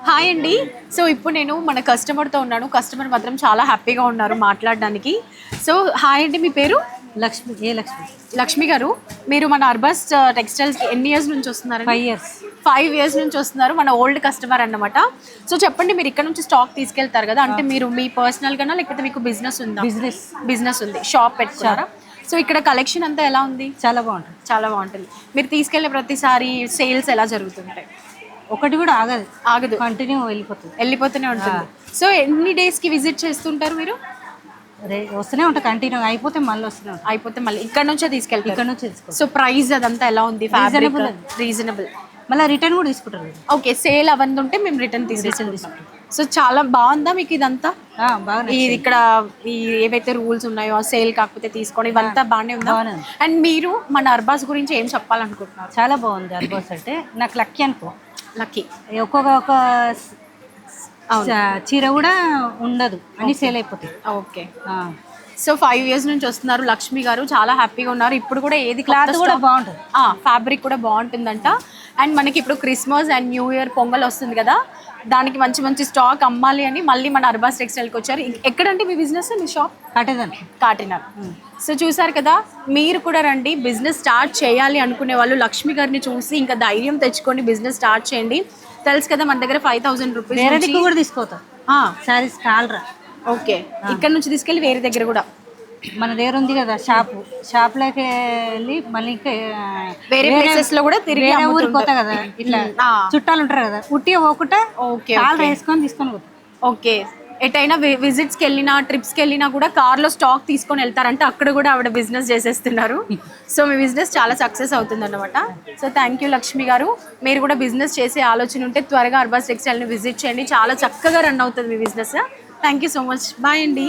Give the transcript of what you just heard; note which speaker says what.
Speaker 1: Hi అండి. So ఇప్పుడు నేను మన కస్టమర్తో ఉన్నాను. కస్టమర్ మాత్రం చాలా హ్యాపీగా ఉన్నారు మాట్లాడడానికి. సో హాయ్ అండి, మీ పేరు?
Speaker 2: లక్ష్మి.
Speaker 1: లక్ష్మి గారు, మీరు మన అర్బస్ టెక్స్టైల్స్కి ఎన్ని ఇయర్స్ నుంచి వస్తున్నారు?
Speaker 2: 5 years.
Speaker 1: 5 years నుంచి వస్తున్నారు. మన ఓల్డ్ కస్టమర్ అన్నమాట. సో చెప్పండి, మీరు ఇక్కడ నుంచి స్టాక్ తీసుకెళ్తారు కదా, అంటే మీరు మీ పర్సనల్ గానా లేకపోతే మీకు బిజినెస్ ఉందా? బిజినెస్ ఉంది, షాప్ పెట్టుకున్నారా? సో ఇక్కడ కలెక్షన్ అంతా ఎలా ఉంది?
Speaker 2: చాలా బాగుంటుంది.
Speaker 1: చాలా బాగుంటుంది. మీరు తీసుకెళ్లే ప్రతిసారి సేల్స్ ఎలా జరుగుతుంటాయి?
Speaker 2: ఒకటి కూడా
Speaker 1: ఆగదు,
Speaker 2: కంటిన్యూ వెళ్ళిపోతుంది.
Speaker 1: ఉంటుంది. సో ఎన్ని డేస్కి విజిట్ చేస్తుంటారు మీరు?
Speaker 2: వస్తూనే ఉంటాయి, కంటిన్యూ అయిపోతే మళ్ళీ వస్తూనే ఉంటాయి.
Speaker 1: అయిపోతే మళ్ళీ ఇక్కడ నుంచే తీసుకెళ్తారు?
Speaker 2: ఇక్కడ నుంచి తీసుకోవాలి.
Speaker 1: సో ప్రైస్ అదంతా ఎలా ఉంది? రీజనబుల్.
Speaker 2: మళ్ళీ రిటర్న్ కూడా తీసుకుంటారు.
Speaker 1: ఓకే, సేల్ అవన్నీ ఉంటే మేము రిటర్న్ తీసుకుంటాం. సో చాలా బాగుందా మీకు ఇదంతా?
Speaker 2: బాగా
Speaker 1: ఇది ఇక్కడ ఈ ఏవైతే రూల్స్ ఉన్నాయో సేల్ కాకపోతే తీసుకోండి, ఇవంతా బాగానే ఉందా? అండ్ మీరు మన అర్బాస్ గురించి ఏం చెప్పాలనుకుంటున్నారు?
Speaker 2: చాలా బాగుంది అర్బాస్ అంటే. నాకు లక్కీ అనుకో.
Speaker 1: లక్కీ.
Speaker 2: ఒక్కొక్క చీర కూడా ఉండదు అని సేల్ అయిపోతాయి.
Speaker 1: ఓకే. సో 5 years నుంచి వస్తున్నారు లక్ష్మి గారు, చాలా హ్యాపీగా ఉన్నారు. ఇప్పుడు కూడా ఏది
Speaker 2: క్లాత్ కూడా బాగుంటుంది,
Speaker 1: ఫ్యాబ్రిక్ కూడా బాగుంటుందంట. అండ్ మనకి ఇప్పుడు Christmas and new year pongal వస్తుంది కదా, దానికి మంచి మంచి స్టాక్ అమ్మాలి అని మళ్ళీ మన అర్బాస్ టెక్స్టైల్కి వచ్చారు. ఎక్కడంటే మీ బిజినెస్, మీ షాప్? కాటినార్. సో చూసారు కదా, మీరు కూడా రండి, బిజినెస్ స్టార్ట్ చేయాలి అనుకునే వాళ్ళు లక్ష్మి గారిని చూసి ఇంకా ధైర్యం తెచ్చుకొని బిజినెస్ స్టార్ట్ చేయండి. తెలుసు కదా, మన దగ్గర 5,000 రూపీస్
Speaker 2: కూడా తీసుకోతాం. సారీస్ కాలరా.
Speaker 1: ఓకే, ఇక్కడ నుంచి తీసుకెళ్ళి వేరే దగ్గర కూడా
Speaker 2: మన దగ్గర ఉంది కదా షాప్లోకి వెళ్ళి మళ్ళీ
Speaker 1: వేరే ప్లేసెస్ లో కూడా తిరిగి
Speaker 2: ఊరికి పోతా కదా, ఇట్లా చుట్టాలు ఉంటారు కదా, ఉట్టిగా పోకుండా కాలరా వేసుకొని తీసుకొని పోతాం.
Speaker 1: ఓకే, ఎటైనా విజిట్స్కి వెళ్ళినా ట్రిప్స్కి వెళ్ళినా కూడా కార్లో స్టాక్ తీసుకొని వెళ్తారంటే అక్కడ కూడా ఆవిడ బిజినెస్ చేసేస్తున్నారు. సో మీ బిజినెస్ చాలా సక్సెస్ అవుతుంది అన్నమాట. సో థ్యాంక్ యూ లక్ష్మి గారు. మీరు కూడా బిజినెస్ చేసే ఆలోచన ఉంటే త్వరగా అర్బాస్ టెక్స్టైల్ని విజిట్ చేయండి, చాలా చక్కగా రన్ అవుతుంది మీ business. Thank you so much. Bye అండి.